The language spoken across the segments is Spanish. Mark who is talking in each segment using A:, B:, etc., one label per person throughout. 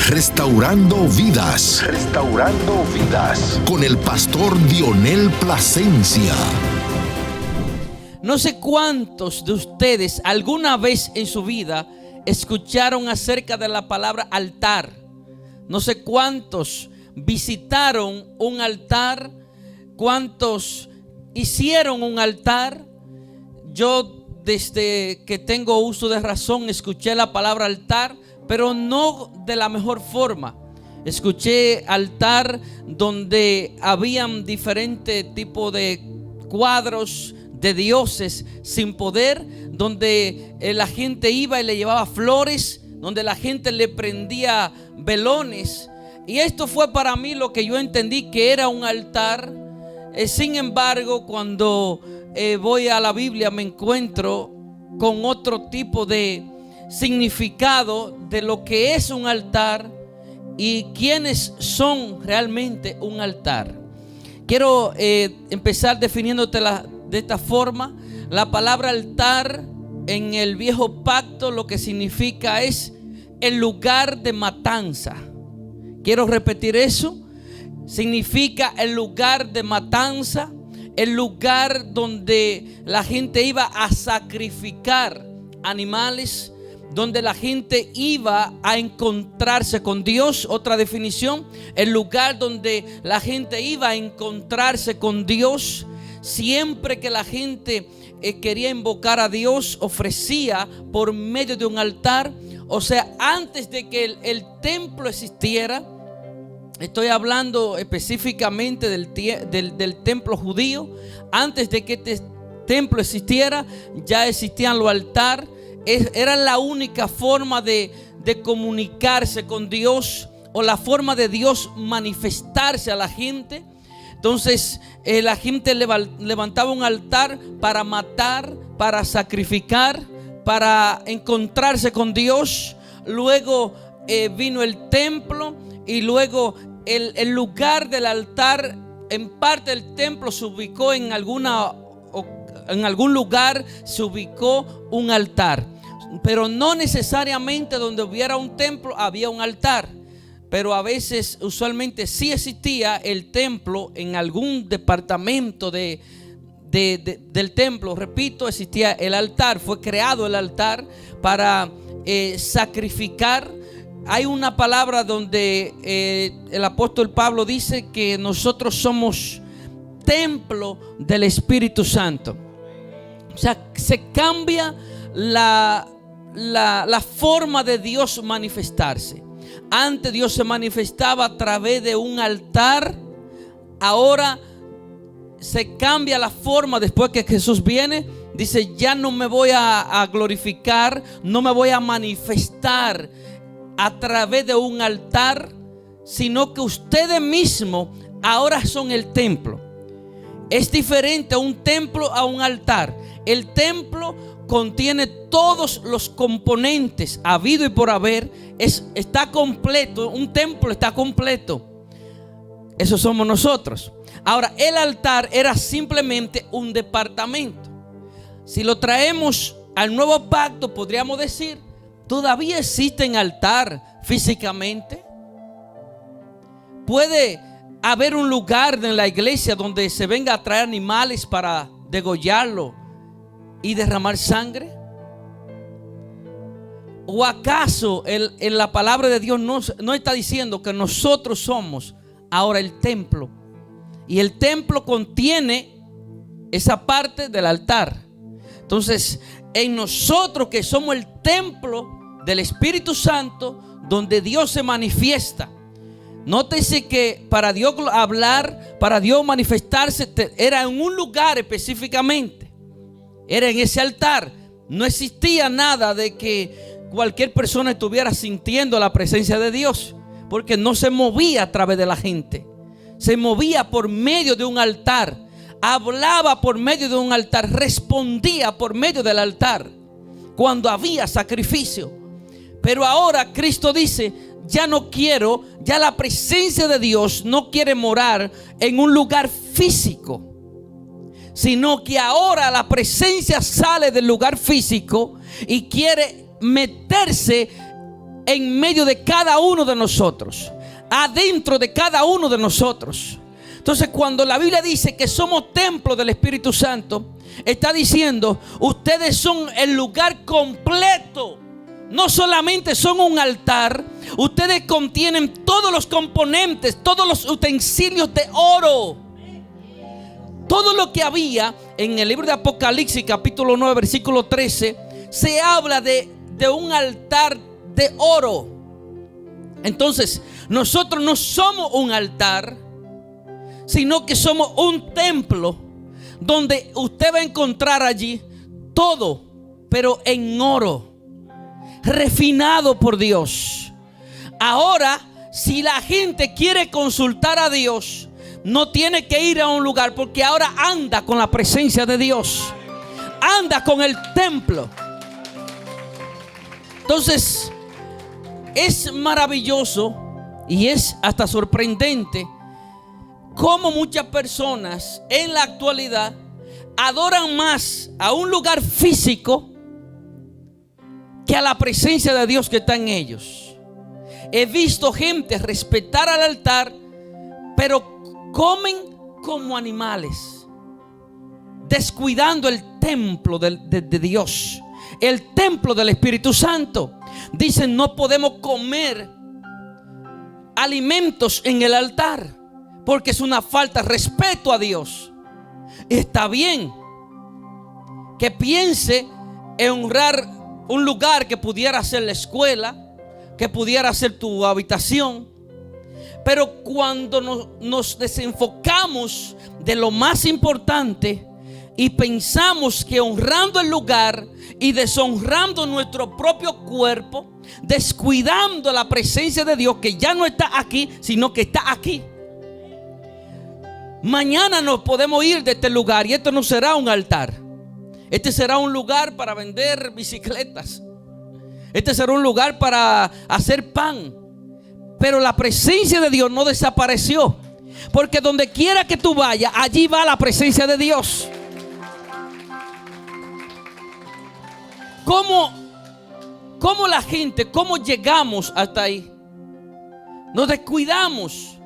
A: Restaurando vidas. Restaurando vidas. Con el pastor Dionel Plasencia.
B: No sé cuántos de ustedes alguna vez en su vida escucharon acerca de la palabra altar. No sé cuántos visitaron un altar, cuántos hicieron un altar. Yo desde que tengo uso de razón escuché la palabra altar, pero no de la mejor forma. Escuché altar donde habían diferentes tipos de cuadros de dioses sin poder, donde la gente iba y le llevaba flores, donde la gente le prendía velones. Y esto fue para mí lo que yo entendí que era un altar. Sin embargo, cuando voy a la Biblia me encuentro con otro tipo de significado de lo que es un altar y quiénes son realmente un altar. Quiero empezar definiéndote de esta forma. La palabra altar en el viejo pacto lo que significa es el lugar de matanza. Quiero repetir eso. Significa el lugar de matanza, el lugar donde la gente iba a sacrificar animales, donde la gente iba a encontrarse con Dios. Otra definición, el lugar donde la gente iba a encontrarse con Dios. Siempre que la gente quería invocar a Dios, ofrecía por medio de un altar. O sea, antes de que el templo existiera, estoy hablando específicamente del templo judío. Antes de que este templo existiera, ya existían los altares. Era la única forma de comunicarse con Dios, o la forma de Dios manifestarse a la gente. Entonces la gente levantaba un altar para matar, para sacrificar, para encontrarse con Dios. Luego vino el templo, y luego el lugar del altar, en parte del templo se ubicó en algún lugar, se ubicó un altar. Pero no necesariamente donde hubiera un templo había un altar. Pero a veces, usualmente sí existía el templo en algún departamento del templo. Repito, existía el altar. Fue creado el altar para sacrificar. Hay una palabra donde el apóstol Pablo dice que nosotros somos templo del Espíritu Santo. O sea, se cambia la forma de Dios manifestarse. Antes Dios se manifestaba a través de un altar. Ahora se cambia la forma después que Jesús viene. Dice, ya no me voy a glorificar, no me voy a manifestar a través de un altar, sino que ustedes mismos ahora son el templo. Es diferente a un templo a un altar. El templo contiene todos los componentes habido y por haber. Está completo. Un templo está completo. Eso somos nosotros. Ahora, el altar era simplemente un departamento. Si lo traemos al nuevo pacto, podríamos decir, ¿todavía existen altar físicamente? ¿Puede haber un lugar en la iglesia donde se venga a traer animales para degollarlo y derramar sangre? ¿O acaso en la palabra de Dios no está diciendo que nosotros somos ahora el templo? Y el templo contiene esa parte del altar. Entonces, en nosotros que somos el templo del Espíritu Santo, donde Dios se manifiesta. Nótese que para Dios hablar, para Dios manifestarse, era en un lugar específicamente. Era en ese altar. No existía nada de que cualquier persona estuviera sintiendo la presencia de Dios, porque no se movía a través de la gente. Se movía por medio de un altar. Hablaba por medio de un altar. Respondía por medio del altar cuando había sacrificio. Pero ahora Cristo dice, ya no quiero, ya la presencia de Dios no quiere morar en un lugar físico, sino que ahora la presencia sale del lugar físico y quiere meterse en medio de cada uno de nosotros, adentro de cada uno de nosotros. Entonces, cuando la Biblia dice que somos templo del Espíritu Santo, está diciendo, ustedes son el lugar completo. No solamente son un altar, ustedes contienen todos los componentes, todos los utensilios de oro. Todo lo que había en el libro de Apocalipsis, capítulo 9, versículo 13, se habla de un altar de oro. Entonces, nosotros no somos un altar, sino que somos un templo donde usted va a encontrar allí todo, pero en oro, refinado por Dios. Ahora, si la gente quiere consultar a Dios, no tiene que ir a un lugar, porque ahora anda con la presencia de Dios, anda con el templo. Entonces, es maravilloso y es hasta sorprendente cómo muchas personas en la actualidad adoran más a un lugar físico que a la presencia de Dios que está en ellos. He visto gente respetar al altar, pero comen como animales, descuidando el templo de Dios, el templo del Espíritu Santo. Dicen, no podemos comer alimentos en el altar porque es una falta de respeto a Dios. Está bien que piense en honrar un lugar que pudiera ser la escuela, que pudiera ser tu habitación, pero cuando nos desenfocamos de lo más importante y pensamos que honrando el lugar y deshonrando nuestro propio cuerpo, descuidando la presencia de Dios que ya no está aquí, sino que está aquí. Mañana nos podemos ir de este lugar y esto no será un altar. Este será un lugar para vender bicicletas. Este será un lugar para hacer pan. Pero la presencia de Dios no desapareció, porque donde quiera que tú vayas, allí va la presencia de Dios. ¿Cómo la gente, cómo llegamos hasta ahí? Nos descuidamos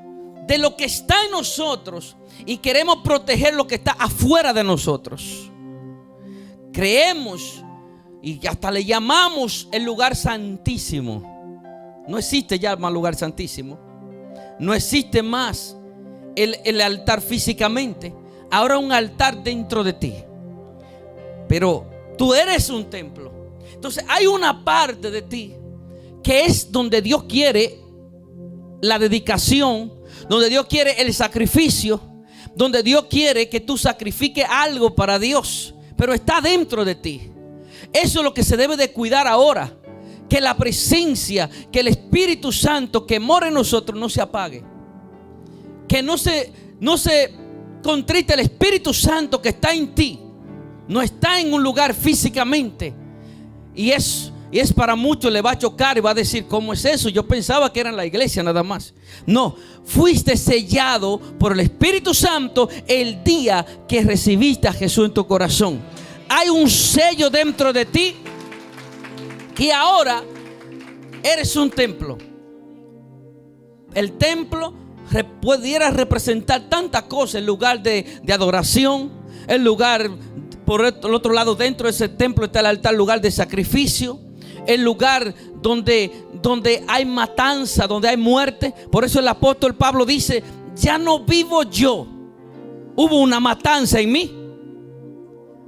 B: de lo que está en nosotros y queremos proteger lo que está afuera de nosotros. Creemos y hasta le llamamos el lugar santísimo. No existe ya más lugar santísimo. No existe más el altar físicamente. Ahora un altar dentro de ti. Pero tú eres un templo. Entonces hay una parte de ti que es donde Dios quiere la dedicación, donde Dios quiere el sacrificio, donde Dios quiere que tú sacrifiques algo para Dios, pero está dentro de ti. Eso es lo que se debe de cuidar ahora, que la presencia, que el Espíritu Santo que mora en nosotros no se apague, que no se contrite el Espíritu Santo que está en ti. No está en un lugar físicamente. Y es para muchos le va a chocar y va a decir, ¿cómo es eso? Yo pensaba que era en la iglesia nada más. No, fuiste sellado por el Espíritu Santo el día que recibiste a Jesús en tu corazón. Hay un sello dentro de ti que ahora eres un templo. El templo pudiera representar tantas cosas: el lugar de adoración, el lugar, por el otro lado, dentro de ese templo está el altar, lugar de sacrificio, el lugar donde hay matanza, donde hay muerte. Por eso el apóstol Pablo dice, ya no vivo yo, hubo una matanza en mí.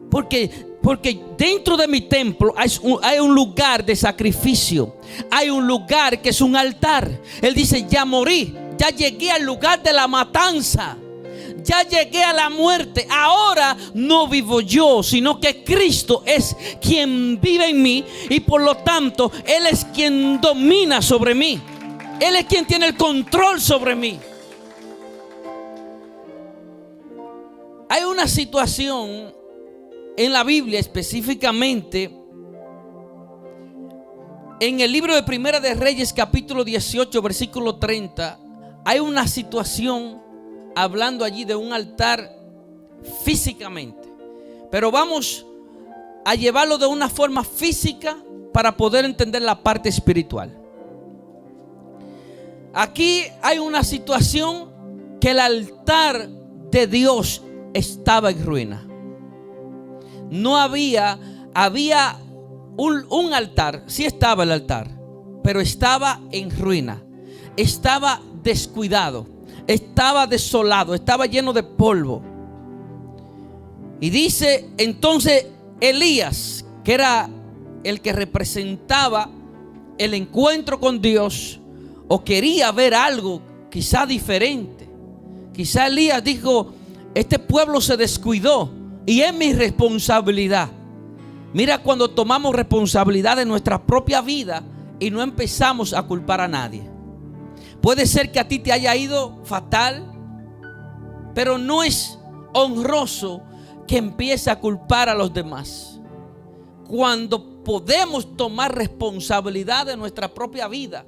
B: Porque dentro de mi templo hay un lugar de sacrificio, hay un lugar que es un altar. Él dice, ya morí, ya llegué al lugar de la matanza, ya llegué a la muerte. Ahora no vivo yo, sino que Cristo es quien vive en mí, y por lo tanto Él es quien domina sobre mí. Él es quien tiene el control sobre mí. Hay una situación en la Biblia, específicamente en el libro de Primera de Reyes, capítulo 18, versículo 30. Hay una situación hablando allí de un altar físicamente, pero vamos a llevarlo de una forma física para poder entender la parte espiritual. Aquí hay una situación que el altar de Dios estaba en ruina. No había un altar, sí estaba el altar, pero estaba en ruina, estaba descuidado, estaba desolado, estaba lleno de polvo. Y dice entonces Elías, que era el que representaba el encuentro con Dios, o quería ver algo quizá diferente. Quizá Elías dijo: este pueblo se descuidó y es mi responsabilidad. Mira, cuando tomamos responsabilidad de nuestra propia vida y no empezamos a culpar a nadie. Puede ser que a ti te haya ido fatal, pero no es honroso que empiece a culpar a los demás. Cuando podemos tomar responsabilidad de nuestra propia vida.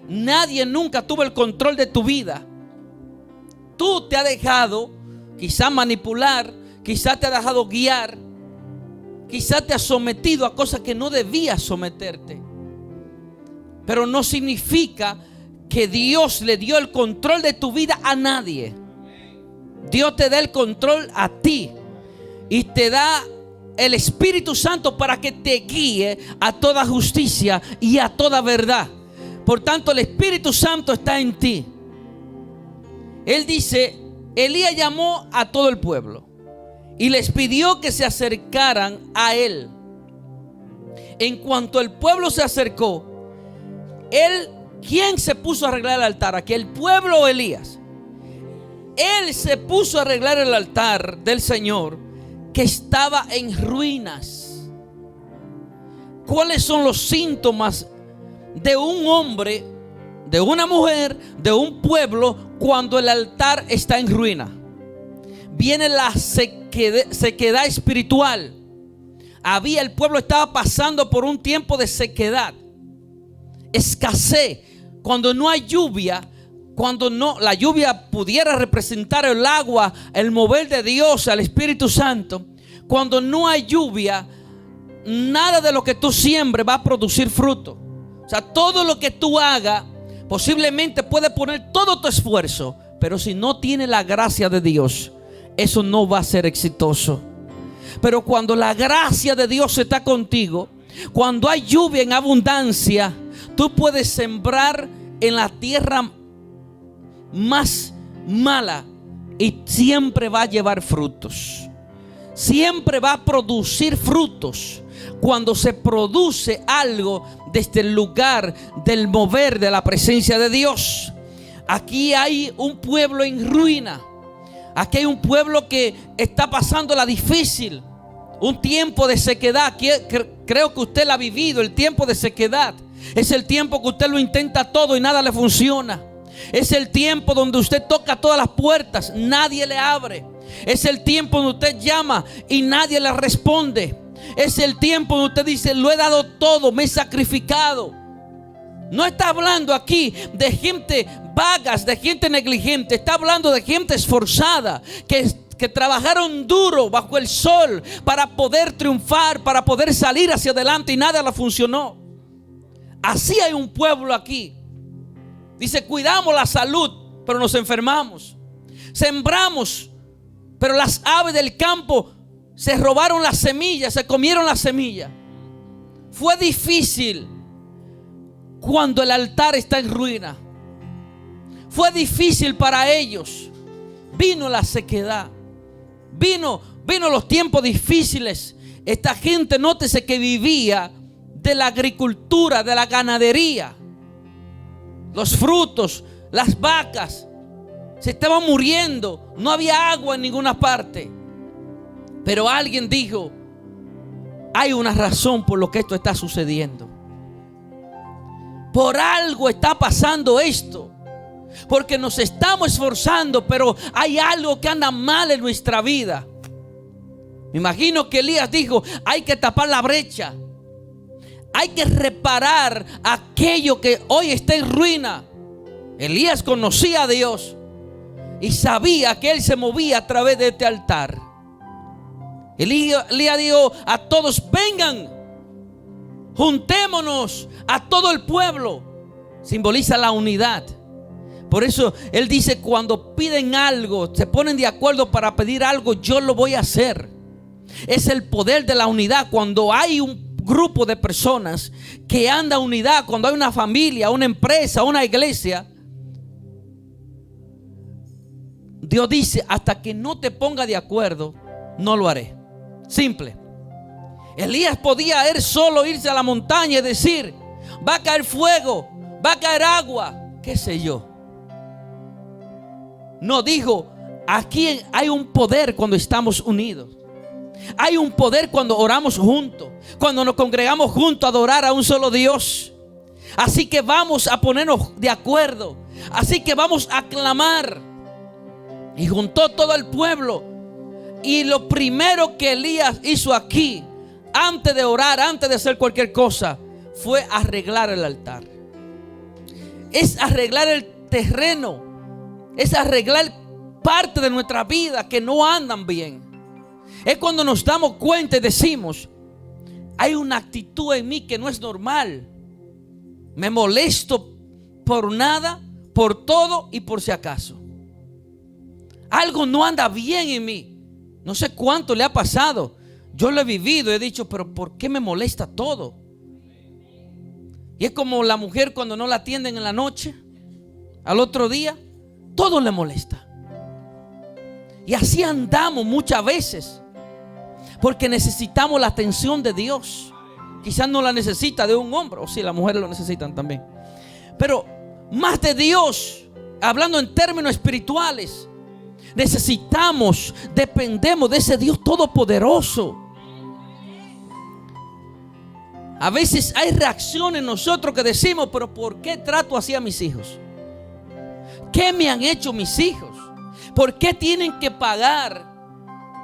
B: Nadie nunca tuvo el control de tu vida. Tú te has dejado quizá manipular, quizá te has dejado guiar, quizá te has sometido a cosas que no debías someterte. Pero no significa que Dios le dio el control de tu vida a nadie. Dios te da el control a ti y te da el Espíritu Santo para que te guíe a toda justicia y a toda verdad. Por tanto, el Espíritu Santo está en ti. Él dice: Elías llamó a todo el pueblo y les pidió que se acercaran a él. En cuanto el pueblo se acercó, ¿quién se puso a arreglar el altar? ¿Aquí el pueblo o Elías? Él se puso a arreglar el altar del Señor, que estaba en ruinas. ¿Cuáles son los síntomas de un hombre, de una mujer, de un pueblo cuando el altar está en ruina? Viene la sequedad espiritual. El pueblo estaba pasando por un tiempo de sequedad, escasez. Cuando no hay lluvia, cuando la lluvia pudiera representar el agua, el mover de Dios, al Espíritu Santo. Cuando no hay lluvia, nada de lo que tú siembres va a producir fruto. O sea, todo lo que tú hagas, posiblemente puedes poner todo tu esfuerzo, pero si no tiene la gracia de Dios, eso no va a ser exitoso. Pero cuando la gracia de Dios está contigo, cuando hay lluvia en abundancia, tú puedes sembrar en la tierra más mala y siempre va a llevar frutos. Siempre va a producir frutos. Cuando se produce algo desde el lugar del mover de la presencia de Dios. Aquí hay un pueblo en ruina. Aquí hay un pueblo que está pasando la difícil. Un tiempo de sequedad. Creo que usted la ha vivido. El tiempo de sequedad es el tiempo que usted lo intenta todo y nada le funciona. Es el tiempo donde usted toca todas las puertas, nadie le abre. Es el tiempo donde usted llama y nadie le responde. Es el tiempo donde usted dice: lo he dado todo, me he sacrificado. No está hablando aquí de gente vagas, de gente negligente. Está hablando de gente esforzada, que trabajaron duro bajo el sol para poder triunfar, para poder salir hacia adelante, y nada le funcionó. Así hay un pueblo aquí. Dice: cuidamos la salud, pero nos enfermamos. Sembramos, pero las aves del campo se robaron las semillas, se comieron las semillas. Fue difícil cuando el altar está en ruina. Fue difícil para ellos. Vino la sequedad. Vino los tiempos difíciles. Esta gente, nótese que vivía de la agricultura, de la ganadería. Los frutos, las vacas se estaban muriendo. No había agua en ninguna parte. Pero alguien dijo: hay una razón por lo que esto está sucediendo. Por algo está pasando esto. Porque nos estamos esforzando, pero hay algo que anda mal en nuestra vida. Me imagino que Elías dijo: hay que tapar la brecha. Hay que reparar aquello que hoy está en ruina. Elías conocía a Dios y sabía que Él se movía a través de este altar. Elías dijo a todos: vengan, juntémonos a todo el pueblo. Simboliza la unidad. Por eso Él dice, cuando piden algo, se ponen de acuerdo para pedir algo, yo lo voy a hacer. Es el poder de la unidad. Cuando hay un grupo de personas que anda unidad, cuando hay una familia, una empresa, una iglesia, Dios dice, hasta que no te ponga de acuerdo, no lo haré. Simple. Elías podía él solo irse a la montaña y decir, va a caer fuego, va a caer agua, qué sé yo. No, dijo, aquí hay un poder cuando estamos unidos. Hay un poder cuando oramos juntos, cuando nos congregamos juntos a adorar a un solo Dios. Así que vamos a ponernos de acuerdo. Así que vamos a clamar. Y juntó todo el pueblo. Y lo primero que Elías hizo aquí, antes de orar, antes de hacer cualquier cosa, fue arreglar el altar. Es arreglar el terreno. Es arreglar parte de nuestra vida que no andan bien. Es cuando nos damos cuenta y decimos, hay una actitud en mí que no es normal. Me molesto por nada, por todo y por si acaso. Algo no anda bien en mí. No sé cuánto le ha pasado. Yo lo he vivido, he dicho, pero ¿por qué me molesta todo? Y es como la mujer cuando no la atienden en la noche, al otro día, todo le molesta. Y así andamos muchas veces. Porque necesitamos la atención de Dios. Quizás no la necesita de un hombre, o sí, las mujeres lo necesitan también. Pero más de Dios, hablando en términos espirituales, necesitamos, dependemos de ese Dios todopoderoso. A veces hay reacciones en nosotros que decimos, pero ¿por qué trato así a mis hijos? ¿Qué me han hecho mis hijos? ¿Por qué tienen que pagar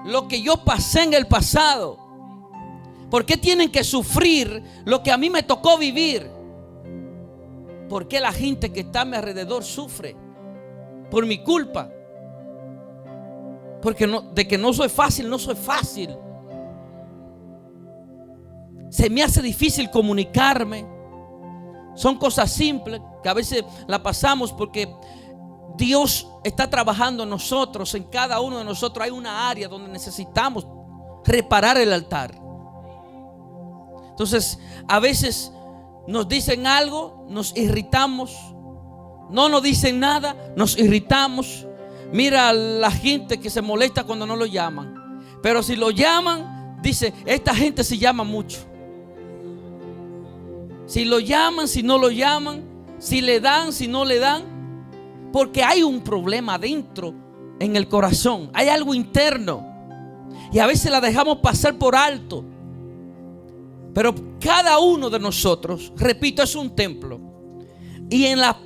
B: lo que yo pasé en el pasado? ¿Por qué tienen que sufrir lo que a mí me tocó vivir? ¿Por qué la gente que está a mi alrededor sufre? Por mi culpa. Porque de que no soy fácil, no soy fácil. Se me hace difícil comunicarme. Son cosas simples que a veces la pasamos porque Dios está trabajando en nosotros. En cada uno de nosotros hay una área donde necesitamos reparar el altar. Entonces, a veces nos dicen algo, nos irritamos. No nos dicen nada, nos irritamos. Mira a la gente que se molesta cuando no lo llaman. Pero si lo llaman, dice, esta gente se llama mucho. Si lo llaman, si no lo llaman, si le dan, si no le dan. Porque hay un problema adentro en el corazón. Hay algo interno. Y a veces la dejamos pasar por alto. Pero cada uno de nosotros, repito, es un templo. Y en la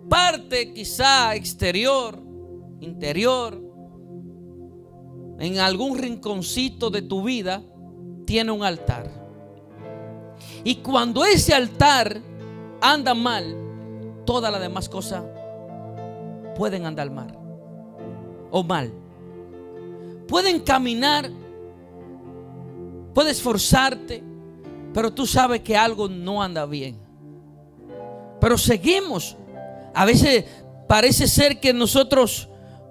B: parte quizá exterior, interior, en algún rinconcito de tu vida, tiene un altar. Y cuando ese altar anda mal, todas las demás cosas pueden andar mal o mal. Pueden caminar, puedes esforzarte, pero tú sabes que algo no anda bien. Pero seguimos. A veces parece ser que nosotros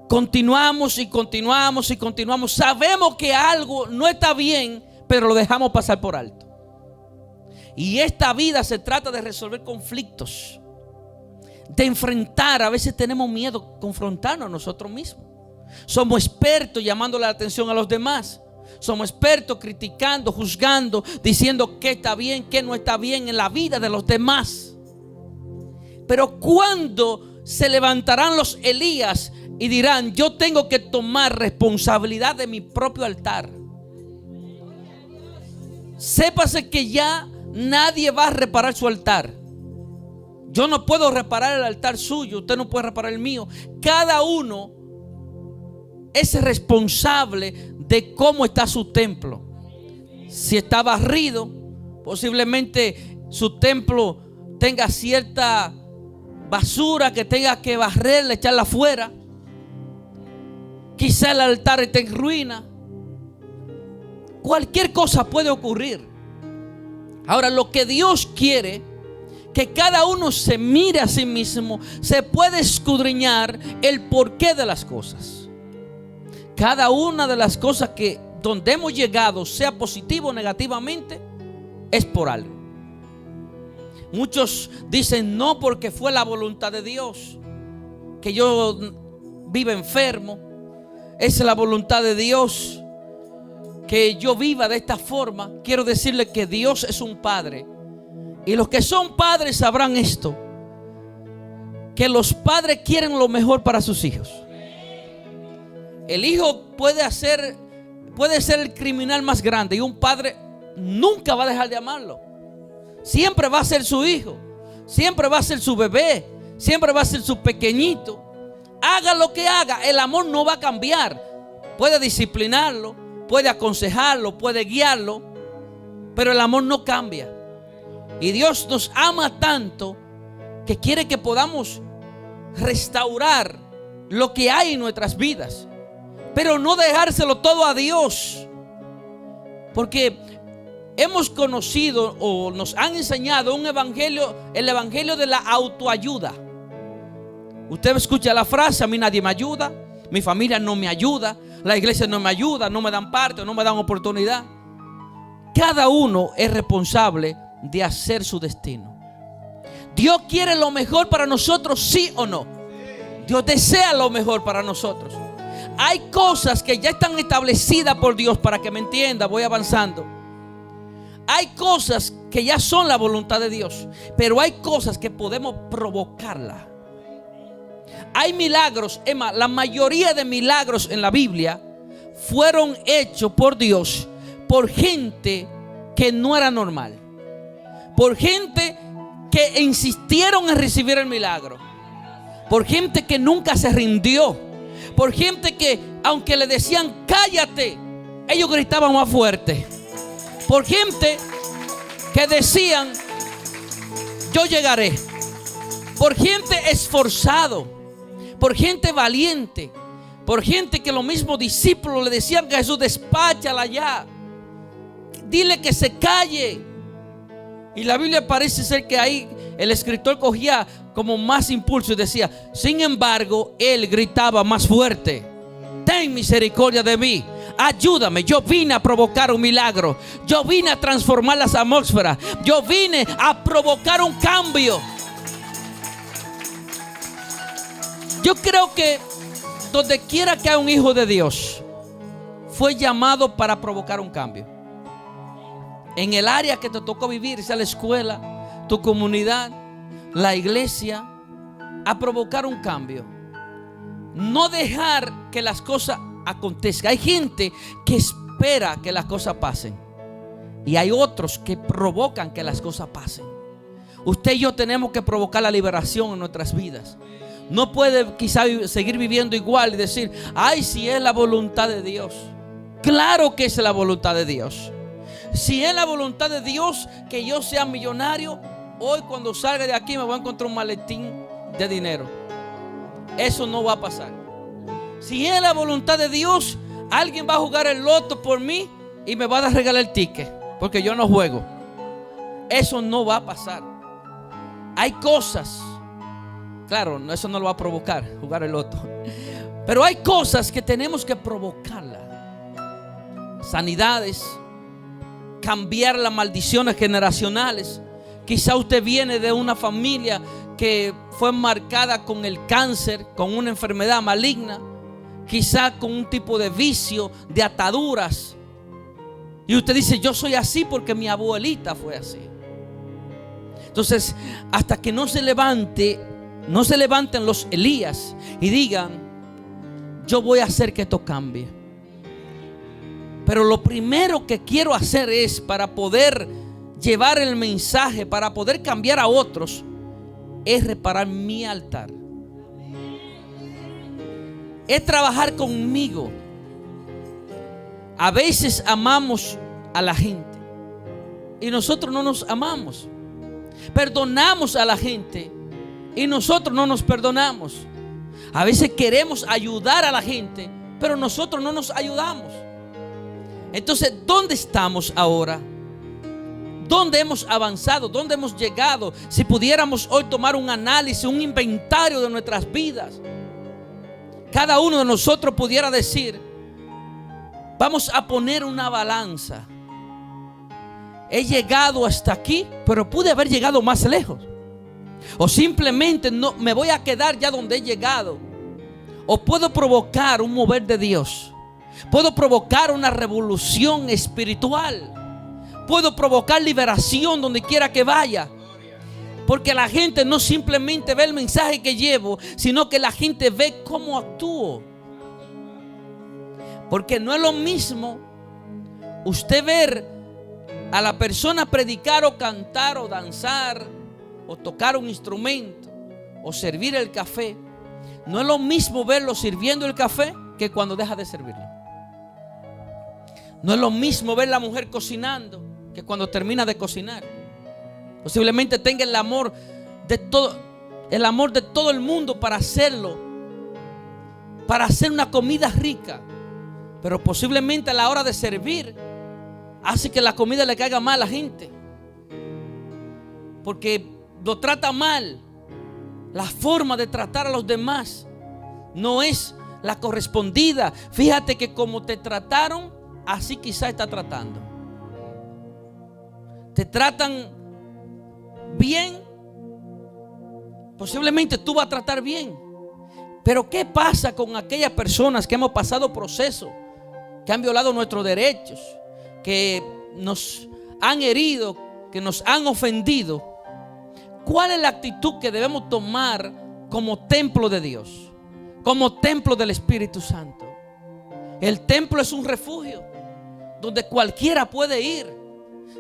B: continuamos y continuamos y continuamos. Sabemos que algo no está bien, pero lo dejamos pasar por alto. Y esta vida se trata de resolver conflictos, de enfrentar. A veces tenemos miedo de confrontarnos a nosotros mismos. Somos expertos llamando la atención a los demás. Somos expertos criticando, juzgando, diciendo qué está bien, qué no está bien en la vida de los demás. Pero ¿cuándo se levantarán los Elías y dirán, yo tengo que tomar responsabilidad de mi propio altar? Sépase que ya nadie va a reparar su altar. Yo no puedo reparar el altar suyo, usted no puede reparar el mío. Cada uno es responsable de cómo está su templo. Si está barrido, posiblemente su templo tenga cierta basura que tenga que barrerla, echarla afuera. Quizá el altar esté en ruina. Cualquier cosa puede ocurrir. Ahora, lo que Dios quiere, que cada uno se mire a sí mismo, se puede escudriñar el porqué de las cosas. Cada una de las cosas que donde hemos llegado, sea positivo o negativamente, es por algo. Muchos dicen no, porque fue la voluntad de Dios que yo viva enfermo. Es la voluntad de Dios que yo viva de esta forma. Quiero decirle que Dios es un padre, y los que son padres sabrán esto, que los padres quieren lo mejor para sus hijos. El hijo puede ser el criminal más grande, y un padre nunca va a dejar de amarlo. Siempre va a ser su hijo, siempre va a ser su bebé, siempre va a ser su pequeñito. Haga lo que haga, el amor no va a cambiar. Puede disciplinarlo, puede aconsejarlo, puede guiarlo, pero el amor no cambia. Y Dios nos ama tanto que quiere que podamos restaurar lo que hay en nuestras vidas, pero no dejárselo todo a Dios. Porque hemos conocido o nos han enseñado un evangelio, el evangelio de la autoayuda. Usted escucha la frase: a mí nadie me ayuda, mi familia no me ayuda, la iglesia no me ayuda, no me dan parte, no me dan oportunidad. Cada uno es responsable de hacer su destino. Dios quiere lo mejor para nosotros, sí o no. Dios desea lo mejor para nosotros. Hay cosas que ya están establecidas por Dios, para que me entienda, voy avanzando. Hay cosas que ya son la voluntad de Dios, pero hay cosas que podemos provocarla. Hay milagros, Emma, la mayoría de milagros en la Biblia fueron hechos por Dios, por gente que no era normal, por gente que insistieron en recibir el milagro, por gente que nunca se rindió, por gente que aunque le decían cállate, ellos gritaban más fuerte, por gente que decían yo llegaré, por gente esforzado, por gente valiente, por gente que los mismos discípulos le decían a Jesús: despáchala ya, dile que se calle. Y la Biblia parece ser que ahí el escritor cogía como más impulso y decía: sin embargo, él gritaba más fuerte: ten misericordia de mí, ayúdame, yo vine a provocar un milagro, yo vine a transformar las atmósferas, yo vine a provocar un cambio. Yo creo que donde quiera que haya un hijo de Dios, fue llamado para provocar un cambio. En el área que te tocó vivir, sea la escuela, tu comunidad, la iglesia, a provocar un cambio. No dejar que las cosas acontezcan. Hay gente que espera que las cosas pasen, y hay otros que provocan que las cosas pasen. Usted y yo tenemos que provocar la liberación en nuestras vidas. No puede quizá seguir viviendo igual y decir: ay, si es la voluntad de Dios. Claro que es la voluntad de Dios. Si es la voluntad de Dios que yo sea millonario, hoy cuando salga de aquí me voy a encontrar un maletín de dinero. Eso no va a pasar. Si es la voluntad de Dios, alguien va a jugar el loto por mí y me va a regalar el ticket, porque yo no juego. Eso no va a pasar. Hay cosas, claro, eso no lo va a provocar, jugar el loto, pero hay cosas que tenemos que provocarlas. Sanidades, cambiar las maldiciones generacionales. Quizá usted viene de una familia que fue marcada con el cáncer, con una enfermedad maligna, quizá con un tipo de vicio, de ataduras, y usted dice: yo soy así porque mi abuelita fue así. Entonces, hasta que no se levanten los Elías y digan: yo voy a hacer que esto cambie. Pero lo primero que quiero hacer es, para poder llevar el mensaje, para poder cambiar a otros, es reparar mi altar. Es trabajar conmigo. A veces amamos a la gente y nosotros no nos amamos. Perdonamos a la gente y nosotros no nos perdonamos. A veces queremos ayudar a la gente, pero nosotros no nos ayudamos. Entonces, ¿dónde estamos ahora? ¿Dónde hemos avanzado? ¿Dónde hemos llegado? Si pudiéramos hoy tomar un análisis, un inventario de nuestras vidas, cada uno de nosotros pudiera decir: vamos a poner una balanza. He llegado hasta aquí, pero pude haber llegado más lejos. O simplemente no me voy a quedar ya donde he llegado. O puedo provocar un mover de Dios. Puedo provocar una revolución espiritual. Puedo provocar liberación donde quiera que vaya. Porque la gente no simplemente ve el mensaje que llevo, sino que la gente ve cómo actúo. Porque no es lo mismo usted ver a la persona predicar o cantar o danzar o tocar un instrumento o servir el café. No es lo mismo verlo sirviendo el café que cuando deja de servirlo. No es lo mismo ver a la mujer cocinando que cuando termina de cocinar. Posiblemente tenga el amor de todo el mundo para hacerlo, para hacer una comida rica, pero posiblemente a la hora de servir hace que la comida le caiga mal a la gente, porque lo trata mal. La forma de tratar a los demás no es la correspondida. Fíjate que como te trataron, así quizá está tratando. Te tratan bien, posiblemente tú vas a tratar bien. Pero ¿qué pasa con aquellas personas que hemos pasado procesos, que han violado nuestros derechos, que nos han herido, que nos han ofendido? ¿Cuál es la actitud que debemos tomar como templo de Dios, como templo del Espíritu Santo? El templo es un refugio donde cualquiera puede ir.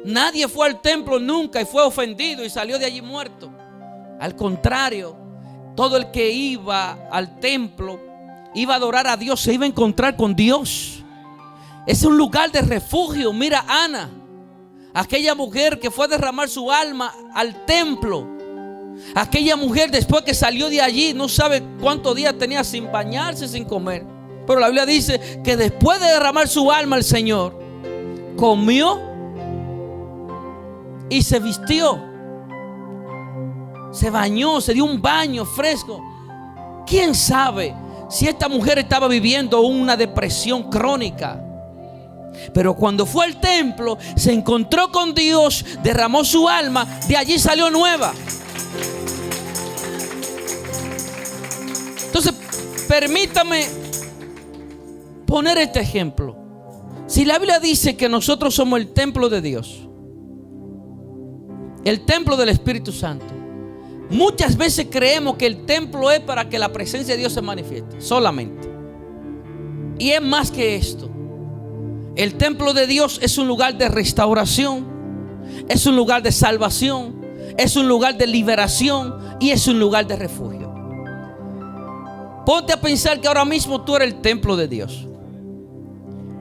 B: Nadie fue al templo nunca y fue ofendido y salió de allí muerto. Al contrario, todo el que iba al templo iba a adorar a Dios, se iba a encontrar con Dios. Es un lugar de refugio. Mira a Ana, aquella mujer que fue a derramar su alma al templo. Aquella mujer, después que salió de allí, no sabe cuántos días tenía sin bañarse, sin comer. Pero la Biblia dice que después de derramar su alma al Señor, comió y se vistió, se bañó, se dio un baño fresco. ¿Quién sabe si esta mujer estaba viviendo una depresión crónica? Pero cuando fue al templo, se encontró con Dios, derramó su alma, de allí salió nueva. Entonces, permítame poner este ejemplo. Si la Biblia dice que nosotros somos el templo de Dios, el templo del Espíritu Santo, muchas veces creemos que el templo es para que la presencia de Dios se manifieste solamente. Y es más que esto. El templo de Dios es un lugar de restauración, es un lugar de salvación, es un lugar de liberación y es un lugar de refugio. Ponte a pensar que ahora mismo tú eres el templo de Dios,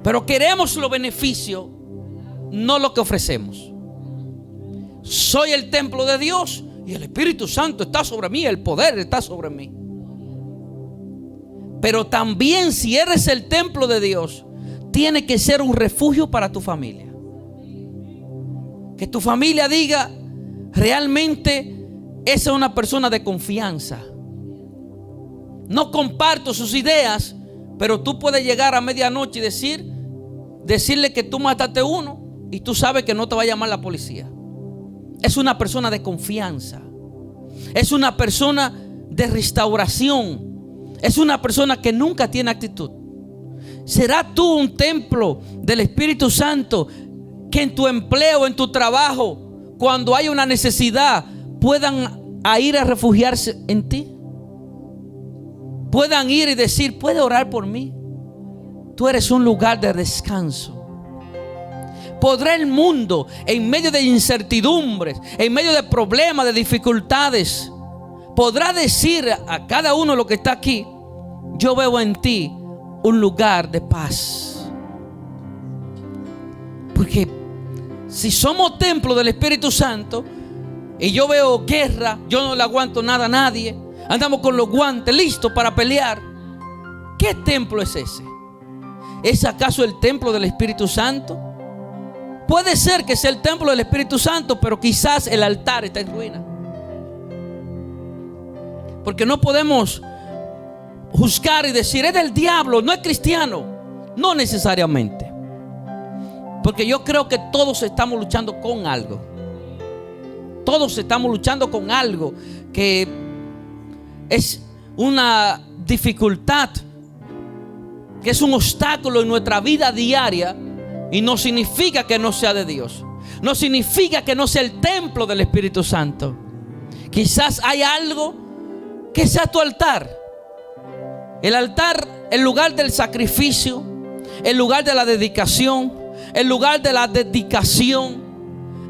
B: pero queremos los beneficios, no lo que ofrecemos. Soy el templo de Dios y el Espíritu Santo está sobre mí, el poder está sobre mí. Pero también, si eres el templo de Dios, tiene que ser un refugio para tu familia. Que tu familia diga: realmente esa es una persona de confianza. No comparto sus ideas, pero tú puedes llegar a medianoche y decirle que tú mataste uno y tú sabes que no te va a llamar la policía. Es una persona de confianza. Es una persona de restauración. Es una persona que nunca tiene actitud. ¿Será tú un templo del Espíritu Santo que en tu empleo, en tu trabajo, cuando hay una necesidad, puedan ir a refugiarse en ti? Puedan ir y decir: puede orar por mí. Tú eres un lugar de descanso. ¿Podrá el mundo, en medio de incertidumbres, en medio de problemas, de dificultades, podrá decir a cada uno de los que está aquí: yo veo en ti un lugar de paz? Porque si somos templo del Espíritu Santo y yo veo guerra, yo no le aguanto nada a nadie, andamos con los guantes listos para pelear, ¿qué templo es ese? ¿Es acaso el templo del Espíritu Santo? Puede ser que sea el templo del Espíritu Santo, pero quizás el altar está en ruina. Porque no podemos juzgar y decir es del diablo, no es cristiano. No necesariamente. Porque yo creo que todos estamos luchando con algo. Todos estamos luchando con algo que es una dificultad, que es un obstáculo en nuestra vida diaria. Y no significa que no sea de Dios. No significa que no sea el templo del Espíritu Santo. Quizás hay algo que sea tu altar. El altar, el lugar del sacrificio, el lugar de la dedicación, el lugar de la dedicación,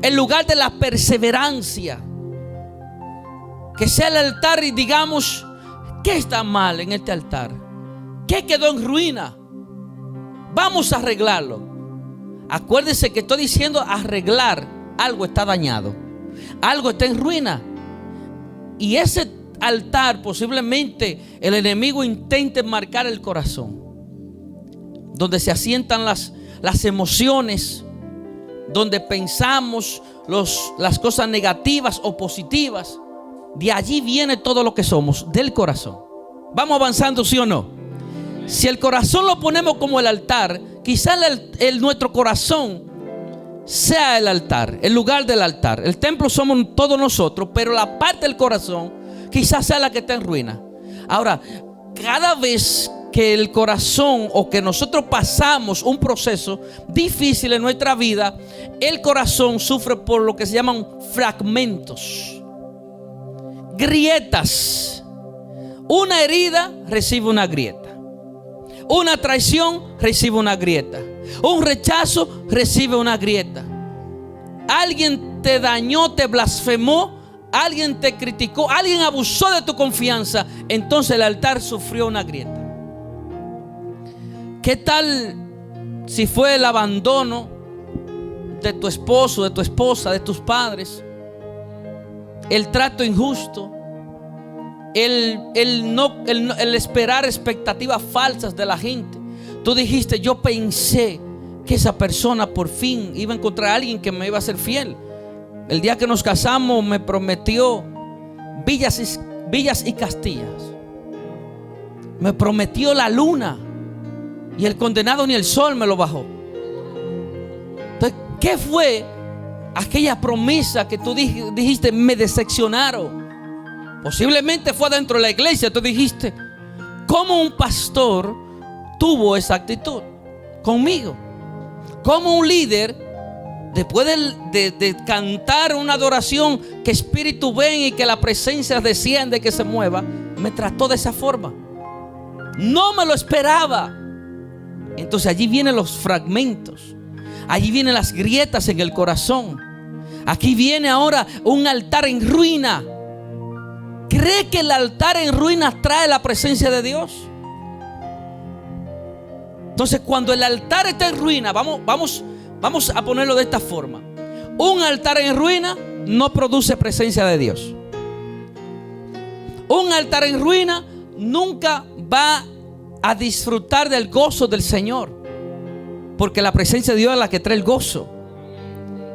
B: el lugar de la perseverancia. Que sea el altar y digamos, ¿qué está mal en este altar? ¿Qué quedó en ruina? Vamos a arreglarlo. Acuérdense que estoy diciendo arreglar. Algo está dañado, algo está en ruina. Y ese altar posiblemente el enemigo intente marcar el corazón, donde se asientan las emociones, donde pensamos las cosas negativas o positivas. De allí viene todo lo que somos, del corazón. Vamos avanzando, ¿sí o no? Si el corazón lo ponemos como el altar, quizá nuestro corazón sea el altar, el lugar del altar. El templo somos todos nosotros, pero la parte del corazón quizás sea la que está en ruina. Ahora, cada vez que el corazón o que nosotros pasamos un proceso difícil en nuestra vida, el corazón sufre por lo que se llaman fragmentos, grietas. Una herida recibe una grieta. Una traición recibe una grieta. Un rechazo recibe una grieta. Alguien te dañó, te blasfemó, alguien te criticó, alguien abusó de tu confianza. Entonces el altar sufrió una grieta. ¿Qué tal si fue el abandono de tu esposo, de tu esposa, de tus padres? El trato injusto. El esperar expectativas falsas de la gente. Tú dijiste, yo pensé que esa persona por fin iba a encontrar a alguien que me iba a ser fiel. El día que nos casamos me prometió villas y castillas. Me prometió la luna, y el condenado ni el sol me lo bajó. Entonces, ¿qué fue aquella promesa que tú dijiste me decepcionaron? Posiblemente fue dentro de la iglesia. Tú dijiste, ¿cómo un pastor tuvo esa actitud conmigo? ¿Cómo un líder, después de cantar una adoración, que espíritu ven y que la presencia desciende, que se mueva, me trató de esa forma? No me lo esperaba. Entonces allí vienen los fragmentos, allí vienen las grietas en el corazón. Aquí viene ahora un altar en ruina. ¿Cree que el altar en ruinas trae la presencia de Dios? Entonces, cuando el altar está en ruina, vamos a ponerlo de esta forma. Un altar en ruina no produce presencia de Dios. Un altar en ruina nunca va a disfrutar del gozo del Señor, porque la presencia de Dios es la que trae el gozo.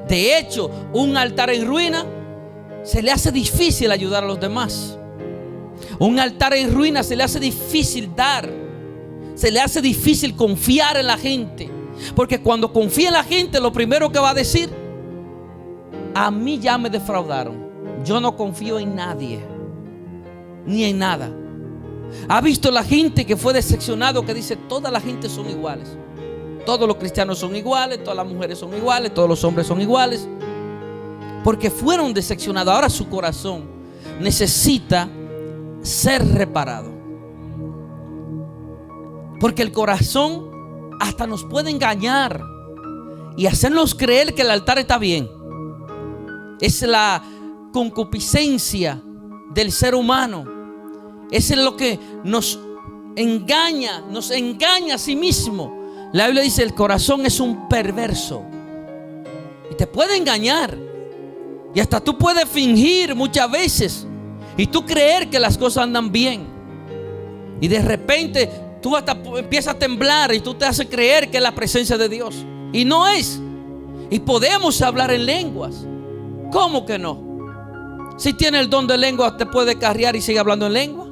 B: De hecho, un altar en ruina se le hace difícil ayudar a los demás. Un altar en ruina se le hace difícil dar. Se le hace difícil confiar en la gente. Porque cuando confía en la gente, lo primero que va a decir: a mí ya me defraudaron. Yo no confío en nadie, ni en nada. ¿Ha visto la gente que fue decepcionado, que dice toda la gente son iguales? Todos los cristianos son iguales, todas las mujeres son iguales, todos los hombres son iguales. Porque fueron decepcionados. Ahora su corazón necesita ser reparado. Porque el corazón hasta nos puede engañar y hacernos creer que el altar está bien. Es la concupiscencia del ser humano. Es lo que nos engaña a sí mismo. La Biblia dice: el corazón es un perverso y te puede engañar. Y hasta tú puedes fingir muchas veces y tú creer que las cosas andan bien, y de repente tú hasta empiezas a temblar y tú te haces creer que es la presencia de Dios, y no es. Y podemos hablar en lenguas. ¿Cómo que no? Si tiene el don de lengua, te puede carrear y sigue hablando en lengua.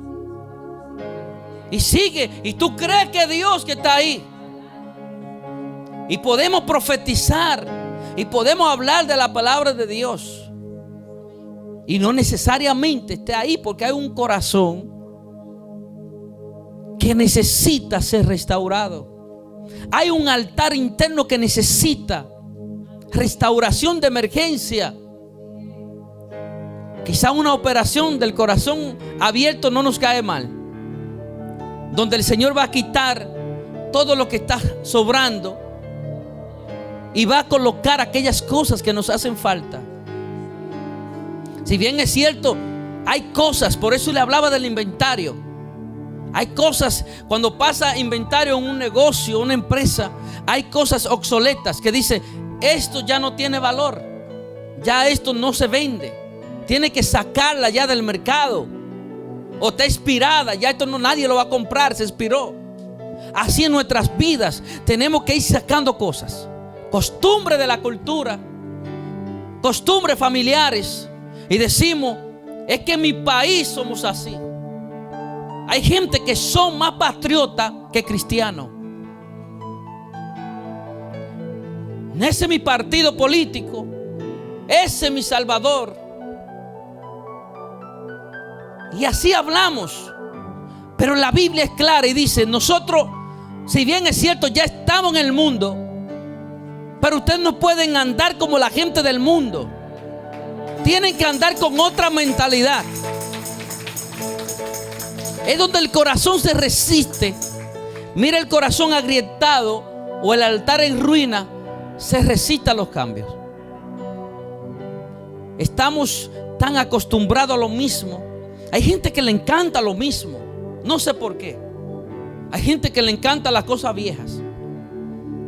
B: Y sigue. Y tú crees que Dios que está ahí. Y podemos profetizar. Y podemos hablar de la palabra de Dios. Y no necesariamente esté ahí, porque hay un corazón que necesita ser restaurado. Hay un altar interno que necesita restauración de emergencia. Quizá una operación del corazón abierto no nos cae mal, donde el Señor va a quitar todo lo que está sobrando y va a colocar aquellas cosas que nos hacen falta. Si bien es cierto, hay cosas, por eso le hablaba del inventario. Hay cosas, cuando pasa inventario en un negocio, una empresa, hay cosas obsoletas que dice: esto ya no tiene valor, ya esto no se vende, tiene que sacarla ya del mercado, o está expirada, ya esto no, nadie lo va a comprar, se expiró. Así en nuestras vidas tenemos que ir sacando cosas, costumbre de la cultura, costumbres familiares, y decimos: es que en mi país somos así. Hay gente que son más patriotas que cristianos. Ese es mi partido político, ese es mi salvador. Y así hablamos. Pero la Biblia es clara y dice: nosotros, si bien es cierto, ya estamos en el mundo, pero ustedes no pueden andar como la gente del mundo. Tienen que andar con otra mentalidad. Es donde el corazón se resiste. Mira el corazón agrietado o el altar en ruina, se resiste a los cambios. Estamos tan acostumbrados a lo mismo. Hay gente que le encanta lo mismo, no sé por qué. Hay gente que le encanta las cosas viejas.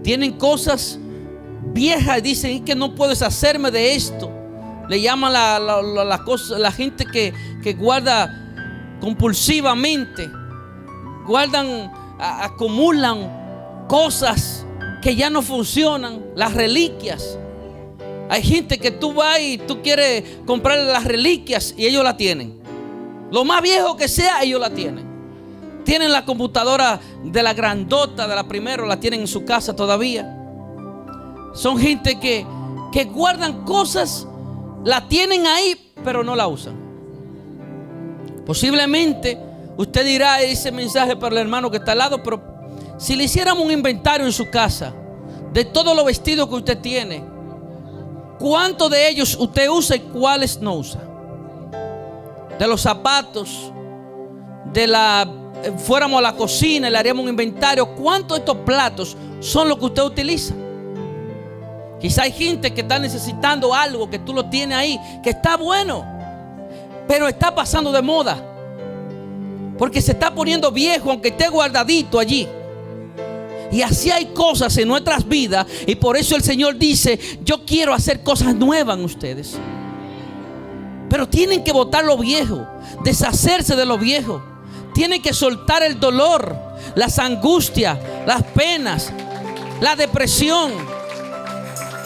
B: Tienen cosas viejas y dicen: es que no puedes hacerme de esto. Le llaman la gente que guarda compulsivamente, guardan, acumulan cosas que ya no funcionan, las reliquias. Hay gente que tú vas y tú quieres comprarle las reliquias y ellos la tienen. Lo más viejo que sea, ellos la tienen. Tienen la computadora de la grandota, de la primera, la tienen en su casa todavía. Son gente que guardan cosas, la tienen ahí, pero no la usan. Posiblemente usted dirá ese mensaje para el hermano que está al lado: pero si le hiciéramos un inventario en su casa de todos los vestidos que usted tiene, ¿cuántos de ellos usted usa y cuáles no usa? De los zapatos, fuéramos a la cocina y le haríamos un inventario: ¿cuántos de estos platos son los que usted utiliza? Quizá hay gente que está necesitando algo que tú lo tienes ahí, que está bueno, pero está pasando de moda, porque se está poniendo viejo, aunque esté guardadito allí. Y así hay cosas en nuestras vidas, y por eso el Señor dice: yo quiero hacer cosas nuevas en ustedes. Pero tienen que botar lo viejo, deshacerse de lo viejo. Tienen que soltar el dolor, las angustias, las penas, la depresión,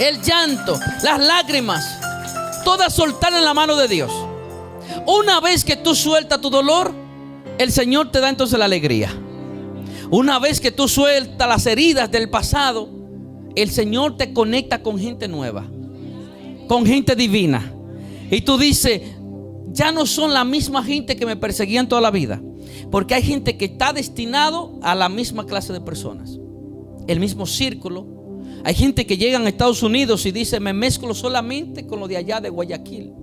B: el llanto, las lágrimas, todas soltar en la mano de Dios. Una vez que tú sueltas tu dolor, el Señor te da entonces la alegría. Una vez que tú sueltas las heridas del pasado, el Señor te conecta con gente nueva, con gente divina. Y tú dices: ya no son la misma gente que me perseguían toda la vida. Porque hay gente que está destinado a la misma clase de personas, el mismo círculo. Hay gente que llega a Estados Unidos y dice: me mezclo solamente con lo de allá de Guayaquil,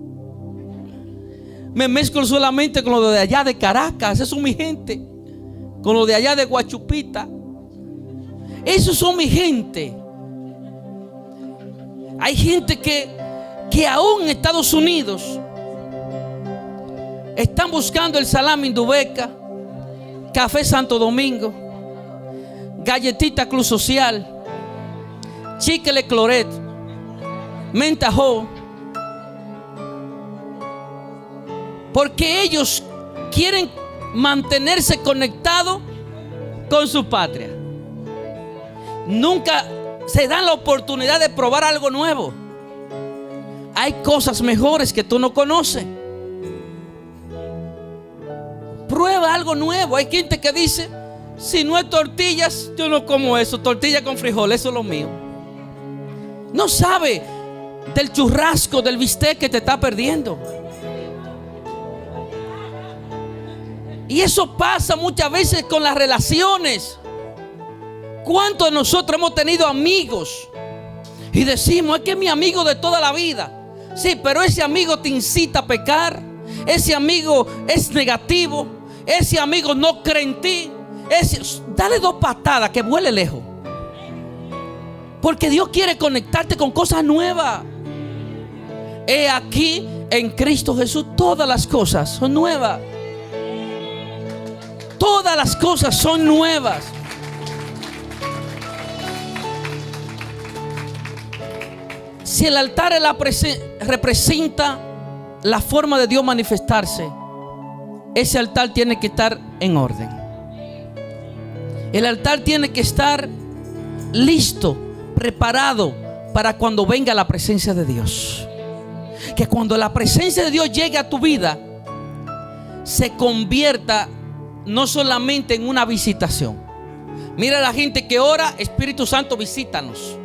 B: me mezclo solamente con lo de allá de Caracas, esos son mi gente, con lo de allá de Guachupita, esos son mi gente. Hay gente que aún en Estados Unidos están buscando el salami Indubeca, café Santo Domingo, galletita Club Social, chicle Cloret, mentajo, porque ellos quieren mantenerse conectados con su patria. Nunca se dan la oportunidad de probar algo nuevo. Hay cosas mejores que tú no conoces. Prueba algo nuevo. Hay gente que dice: si no es tortillas, yo no como eso. Tortilla con frijoles, eso es lo mío. No sabe del churrasco, del bistec que te está perdiendo. Y eso pasa muchas veces con las relaciones. ¿Cuántos de nosotros hemos tenido amigos y decimos: es que es mi amigo de toda la vida? Sí, pero ese amigo te incita a pecar. Ese amigo es negativo. Ese amigo no cree en ti. Dale 2 patadas que vuele lejos. Porque Dios quiere conectarte con cosas nuevas. He aquí en Cristo Jesús todas las cosas son nuevas. Todas las cosas son nuevas. Si el altar representa la forma de Dios manifestarse, ese altar tiene que estar en orden. El altar tiene que estar listo, preparado para cuando venga la presencia de Dios. Que cuando la presencia de Dios llegue a tu vida, se convierta no solamente en una visitación. Mira la gente que ora: Espíritu Santo, visítanos.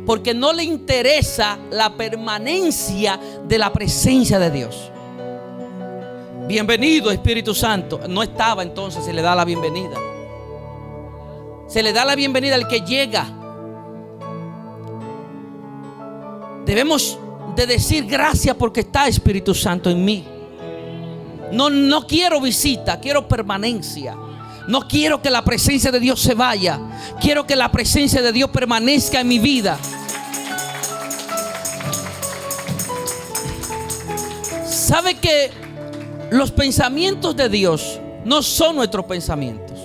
B: Porque no le interesa la permanencia de la presencia de Dios. Bienvenido, Espíritu Santo. No estaba, entonces se le da la bienvenida. Se le da la bienvenida al que llega. Debemos de decir: gracias porque está Espíritu Santo en mí. No quiero visita, quiero permanencia. No quiero que la presencia de Dios se vaya. Quiero que la presencia de Dios permanezca en mi vida. ¿Sabe que los pensamientos de Dios no son nuestros pensamientos?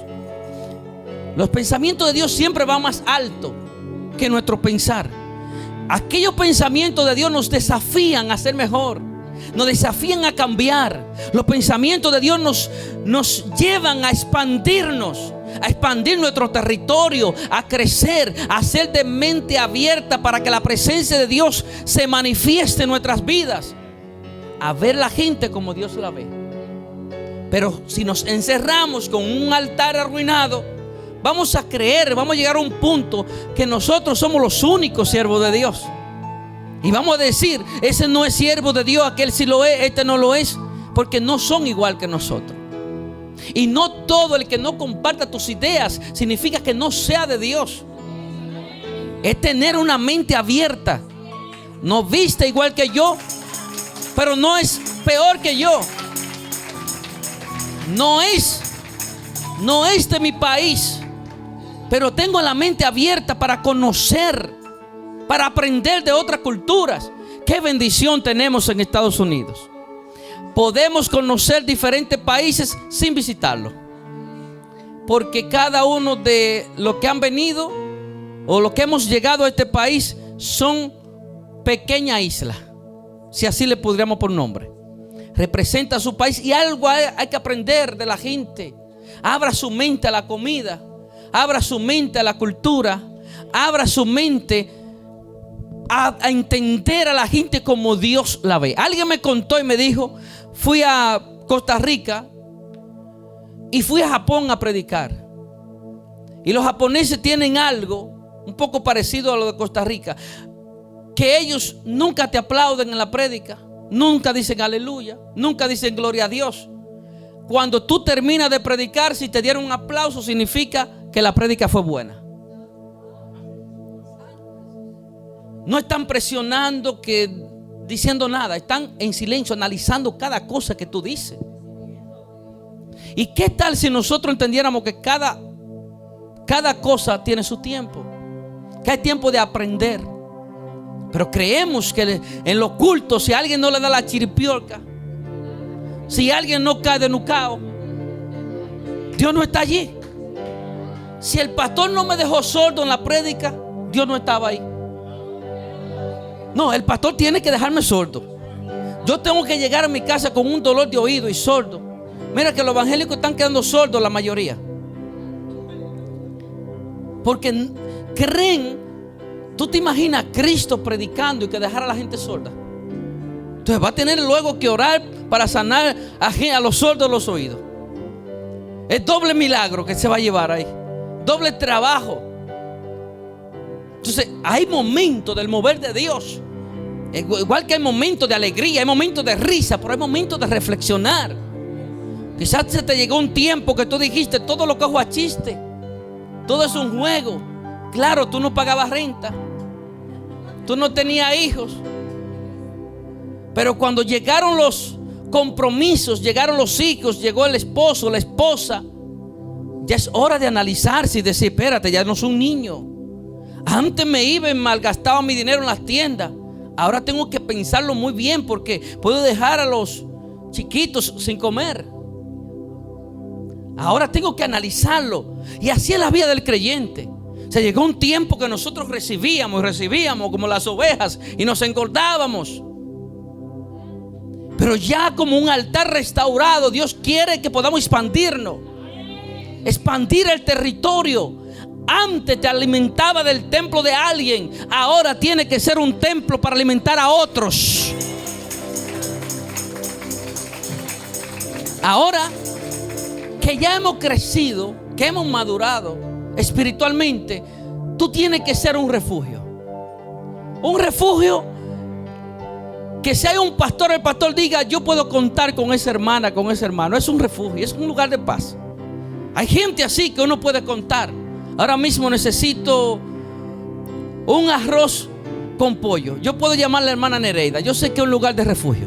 B: Los pensamientos de Dios siempre van más alto que nuestro pensar. Aquellos pensamientos de Dios nos desafían a ser mejor, nos desafían a cambiar. Los pensamientos de Dios nos llevan a expandirnos, a expandir nuestro territorio, a crecer, a ser de mente abierta para que la presencia de Dios se manifieste en nuestras vidas, a ver la gente como Dios la ve. Pero si nos encerramos con un altar arruinado, vamos a creer, vamos a llegar a un punto que nosotros somos los únicos siervos de Dios. Y vamos a decir: ese no es siervo de Dios, aquel sí lo es, este no lo es. Porque no son igual que nosotros. Y no todo el que no comparta tus ideas significa que no sea de Dios. Es tener una mente abierta. No viste igual que yo, pero no es peor que yo. No es de mi país, pero tengo la mente abierta para conocer, para aprender de otras culturas. Qué bendición tenemos en Estados Unidos. Podemos conocer diferentes países sin visitarlos, porque cada uno de los que han venido o los que hemos llegado a este país son pequeñas islas, si así le podríamos por nombre. Representa a su país y algo hay que aprender de la gente. Abra su mente a la comida, abra su mente a la cultura, abra su mente a entender a la gente como Dios la ve. Alguien me contó y me dijo: fui a Costa Rica y fui a Japón a predicar. Y los japoneses tienen algo un poco parecido a lo de Costa Rica, que ellos nunca te aplauden en la prédica, nunca dicen aleluya, nunca dicen gloria a Dios. Cuando tú terminas de predicar, si te dieron un aplauso, significa que la prédica fue buena. No están presionando, diciendo nada. Están en silencio, analizando cada cosa que tú dices. ¿Y qué tal si nosotros entendiéramos que cada cosa tiene su tiempo? Que hay tiempo de aprender. Pero creemos que en lo oculto, si alguien no le da la chiripiorca, si alguien no cae de nucao, Dios no está allí. Si el pastor no me dejó sordo en la prédica, Dios no estaba ahí. No, el pastor tiene que dejarme sordo. Yo tengo que llegar a mi casa con un dolor de oído y sordo. Mira que los evangélicos están quedando sordos la mayoría, porque creen ¿Tú te imaginas a Cristo predicando y que dejara a la gente sorda? Entonces va a tener luego que orar para sanar a los sordos los oídos. Es doble milagro que se va a llevar ahí, doble trabajo. Entonces hay momentos del mover de Dios, igual que hay momentos de alegría, hay momentos de risa, pero hay momentos de reflexionar. Quizás se te llegó un tiempo que tú dijiste: todo lo que hago es chiste, todo es un juego. Claro, tú no pagabas renta, tú no tenías hijos, pero cuando llegaron los compromisos, llegaron los hijos, llegó el esposo, la esposa, ya es hora de analizarse y decir: espérate, ya no soy un niño. Antes me iba y malgastaba mi dinero en las tiendas. Ahora tengo que pensarlo muy bien, porque puedo dejar a los chiquitos sin comer. Ahora tengo que analizarlo. Y así es la vida del creyente. Se llegó un tiempo que nosotros recibíamos como las ovejas y nos engordábamos. Pero ya como un altar restaurado, Dios quiere que podamos expandirnos, expandir el territorio. Antes te alimentaba del templo de alguien, ahora tiene que ser un templo para alimentar a otros. Ahora que ya hemos crecido, que hemos madurado espiritualmente, tú tienes que ser un refugio. Un refugio que si hay un pastor, el pastor diga: yo puedo contar con esa hermana, con ese hermano. Es un refugio, es un lugar de paz. Hay gente así que uno puede contar. Ahora mismo necesito un arroz con pollo. Yo puedo llamar a la hermana Nereida. Yo sé que es un lugar de refugio.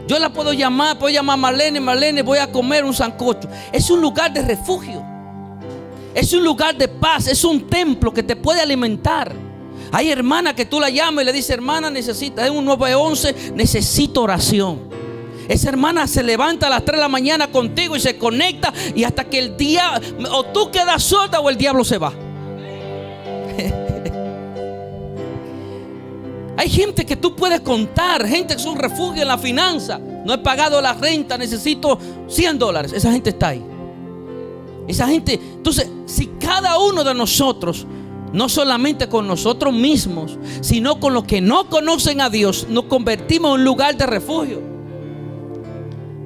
B: Yo la puedo llamar a Marlene. Marlene, voy a comer un sancocho. Es un lugar de refugio. Es un lugar de paz. Es un templo que te puede alimentar. Hay hermanas que tú la llamas y le dices: hermana, necesita, es un 911, necesito oración. Esa hermana se levanta a las 3 de la mañana contigo y se conecta, y hasta que el día, o tú quedas sorda o el diablo se va. Hay gente que tú puedes contar, gente que es un refugio en la finanza. No he pagado la renta, necesito $100. Esa gente está ahí. Esa gente. Entonces, si cada uno de nosotros, no solamente con nosotros mismos, sino con los que no conocen a Dios, nos convertimos en un lugar de refugio.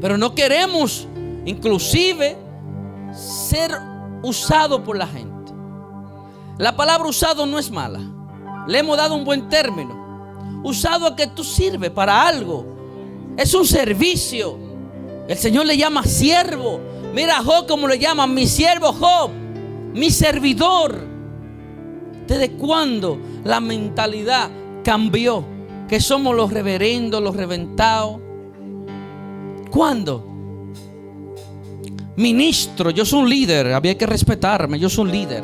B: Pero no queremos inclusive ser usado por la gente. La palabra usado no es mala. Le hemos dado un buen término. Usado es que tú sirves para algo. Es un servicio. El Señor le llama siervo. Mira a Job como le llaman: mi siervo Job, mi servidor. ¿Desde cuándo la mentalidad cambió? Que somos los reverendos, los reventados. ¿Cuándo? Ministro, yo soy un líder, había que respetarme, yo soy un líder.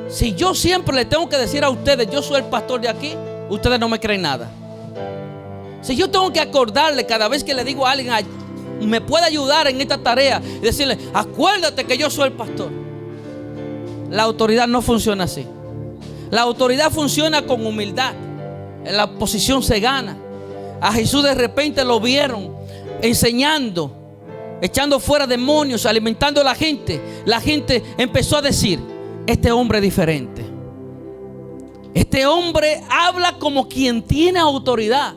B: Si yo siempre le tengo que decir a ustedes: yo soy el pastor de aquí, ustedes no me creen nada. Si yo tengo que acordarle cada vez que le digo a alguien: me puede ayudar en esta tarea, y decirle: acuérdate que yo soy el pastor. La autoridad no funciona así. La autoridad funciona con humildad. En la posición se gana. A Jesús de repente lo vieron enseñando, echando fuera demonios, alimentando a la gente. La gente empezó a decir: este hombre es diferente. Este hombre habla como quien tiene autoridad.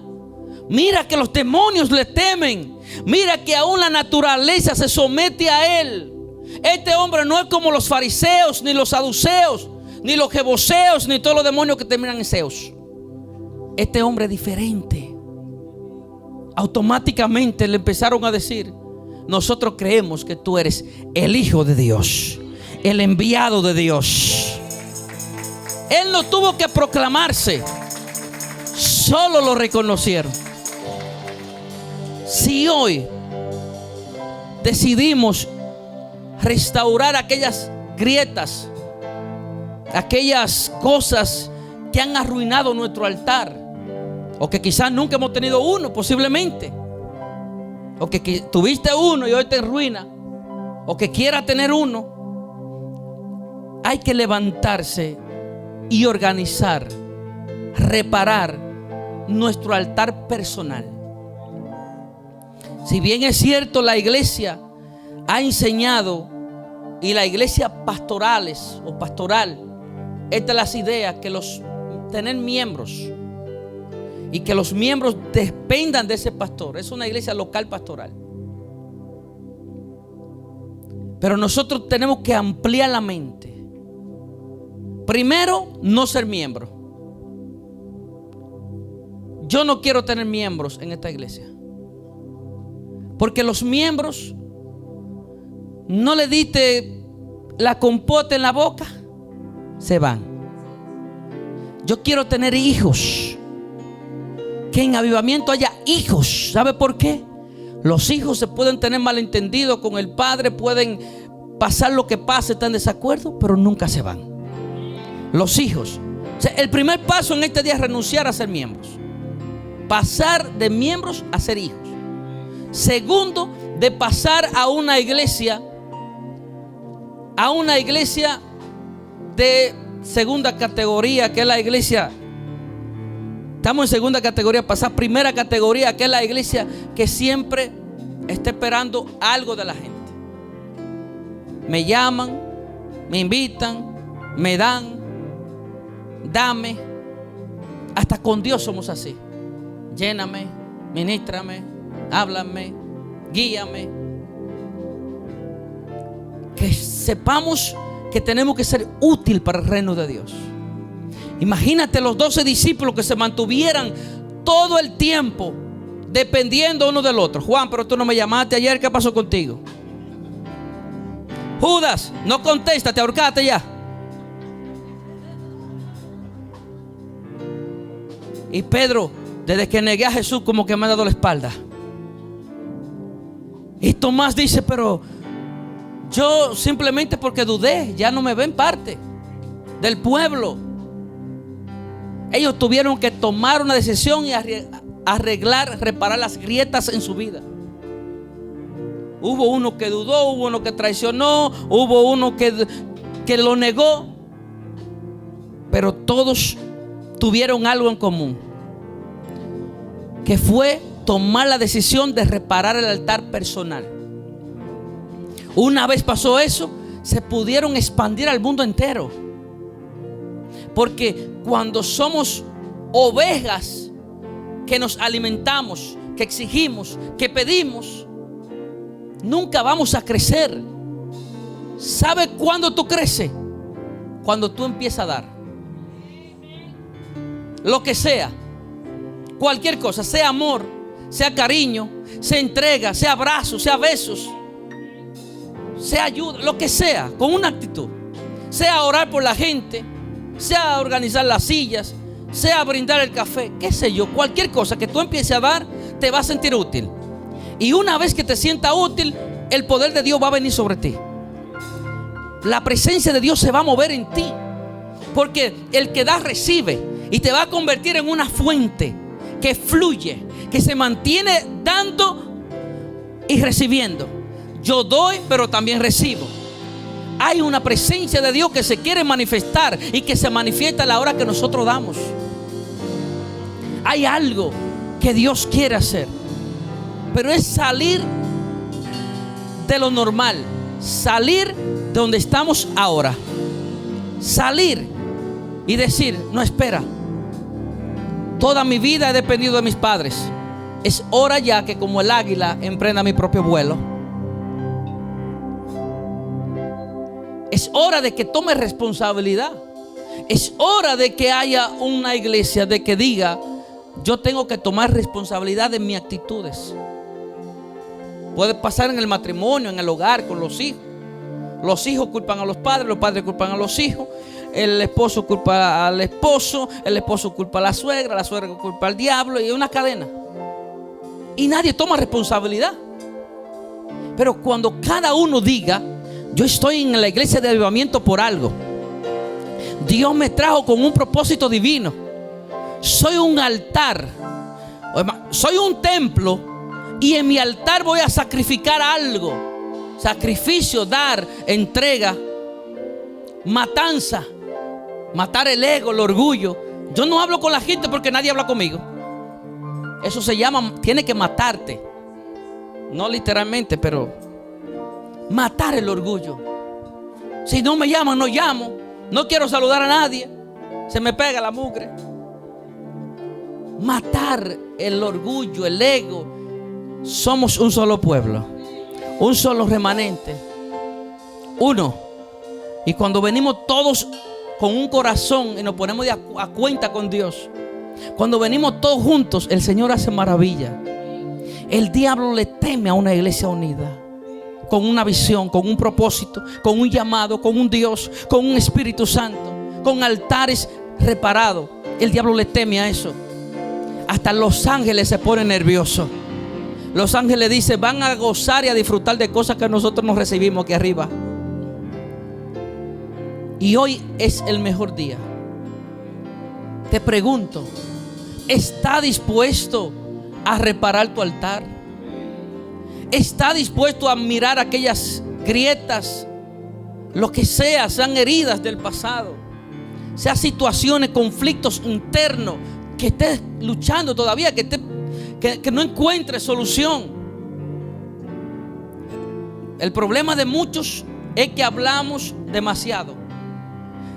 B: Mira que los demonios le temen. Mira que aún la naturaleza se somete a él. Este hombre no es como los fariseos, ni los saduceos, ni los jebuseos, ni todos los demonios que terminan en seos. Este hombre es diferente. Automáticamente le empezaron a decir: nosotros creemos que tú eres el Hijo de Dios, el enviado de Dios. Él no tuvo que proclamarse, solo lo reconocieron. Si hoy decidimos restaurar aquellas grietas, aquellas cosas que han arruinado nuestro altar, o que quizás nunca hemos tenido uno, posiblemente, o que tuviste uno y hoy te ruina, o que quiera tener uno, hay que levantarse y organizar, reparar nuestro altar personal. Si bien es cierto, la iglesia ha enseñado, y la iglesia pastorales o pastoral esta es la idea, que tener miembros y que los miembros dependan de ese pastor. Es una iglesia local pastoral. Pero nosotros tenemos que ampliar la mente. Primero, no ser miembro. Yo no quiero tener miembros en esta iglesia, porque los miembros no le diste la compota en la boca, se van. Yo quiero tener hijos, que en Avivamiento haya hijos. ¿Sabe por qué? Los hijos se pueden tener malentendido con el padre, pueden pasar lo que pase, están en desacuerdo, pero nunca se van. Los hijos. O sea, el primer paso en este día es renunciar a ser miembros. Pasar de miembros a ser hijos. Segundo, de pasar a una iglesia de segunda categoría, que es la iglesia. Estamos en segunda categoría, pasar primera categoría, que es la iglesia que siempre está esperando algo de la gente. Me llaman, me invitan, me dan, dame. Hasta con Dios somos así. Lléname, ministrame, háblame, guíame. Que sepamos que tenemos que ser útil para el reino de Dios. Imagínate los 12 discípulos que se mantuvieran todo el tiempo dependiendo uno del otro. Juan, pero tú no me llamaste ayer, ¿qué pasó contigo? Judas, no contesta, te ahorcaste ya. Y Pedro, desde que negué a Jesús, como que me ha dado la espalda. Y Tomás dice, pero yo simplemente porque dudé, ya no me ven parte del pueblo. Ellos tuvieron que tomar una decisión y arreglar, reparar las grietas en su vida. Hubo uno que dudó, hubo uno que traicionó, hubo uno que lo negó, pero todos tuvieron algo en común, que fue tomar la decisión de reparar el altar personal. Una vez pasó eso, se pudieron expandir al mundo entero. Porque cuando somos ovejas que nos alimentamos, que exigimos, que pedimos, nunca vamos a crecer. ¿Sabe cuándo tú creces? Cuando tú empiezas a dar. Lo que sea, cualquier cosa, sea amor, sea cariño, sea entrega, sea abrazo, sea besos, sea ayuda, lo que sea, con una actitud. Sea orar por la gente, sea organizar las sillas, sea brindar el café, qué sé yo, cualquier cosa que tú empieces a dar, te va a sentir útil. Y una vez que te sienta útil, el poder de Dios va a venir sobre ti. La presencia de Dios se va a mover en ti, porque el que da recibe. Y te va a convertir en una fuente que fluye, que se mantiene dando y recibiendo. Yo doy, pero también recibo. Hay una presencia de Dios que se quiere manifestar y que se manifiesta a la hora que nosotros damos. Hay algo que Dios quiere hacer, pero es salir de lo normal, salir de donde estamos ahora, salir y decir, no, espera, toda mi vida he dependido de mis padres. Es hora ya que como el águila emprenda mi propio vuelo. Es hora de que tome responsabilidad. Es hora de que haya una iglesia de que diga, yo tengo que tomar responsabilidad de mis actitudes. Puede pasar en el matrimonio, en el hogar, con los hijos. Los hijos culpan a los padres culpan a los hijos. El esposo culpa al esposo, el esposo culpa a la suegra culpa al diablo, y es una cadena. Y nadie toma responsabilidad. Pero cuando cada uno diga, yo estoy en la iglesia de avivamiento por algo, Dios me trajo con un propósito divino, soy un altar, soy un templo, y en mi altar voy a sacrificar algo. Sacrificio, dar, entrega, matanza, matar el ego, el orgullo. Yo no hablo con la gente porque nadie habla conmigo. Eso se llama, tiene que matarte. No literalmente, pero matar el orgullo. Si no me llaman, no llamo. No quiero saludar a nadie. Se me pega la mugre. Matar el orgullo, el ego. Somos un solo pueblo, un solo remanente, uno. Y cuando venimos todos con un corazón y nos ponemos a cuenta con Dios, cuando venimos todos juntos, el Señor hace maravilla. El diablo le teme a una iglesia unida, con una visión, con un propósito, con un llamado, con un Dios, con un Espíritu Santo, con altares reparados. El diablo le teme a eso. Hasta los ángeles se ponen nerviosos. Los ángeles dicen, van a gozar y a disfrutar de cosas que nosotros no recibimos aquí arriba. Y hoy es el mejor día. Te pregunto, ¿está dispuesto a reparar tu altar? ¿Está dispuesto a mirar aquellas grietas, lo que sea, sean heridas del pasado, sean situaciones, conflictos internos, que estés luchando todavía, que no encuentres solución? El problema de muchos es que hablamos demasiado.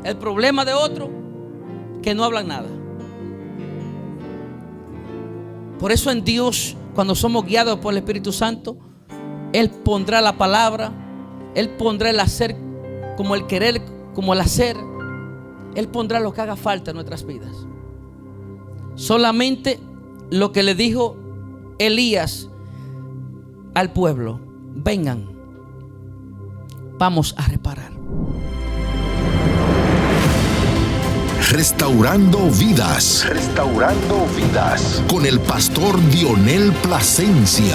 B: El problema de otros, que no hablan nada. Por eso en Dios, cuando somos guiados por el Espíritu Santo, Él pondrá la palabra, Él pondrá el hacer como el querer, como el hacer. Él pondrá lo que haga falta en nuestras vidas. Solamente lo que le dijo Elías al pueblo: vengan, vamos a reparar.
A: Restaurando vidas. Restaurando vidas. Con el pastor Dionel Plasencia.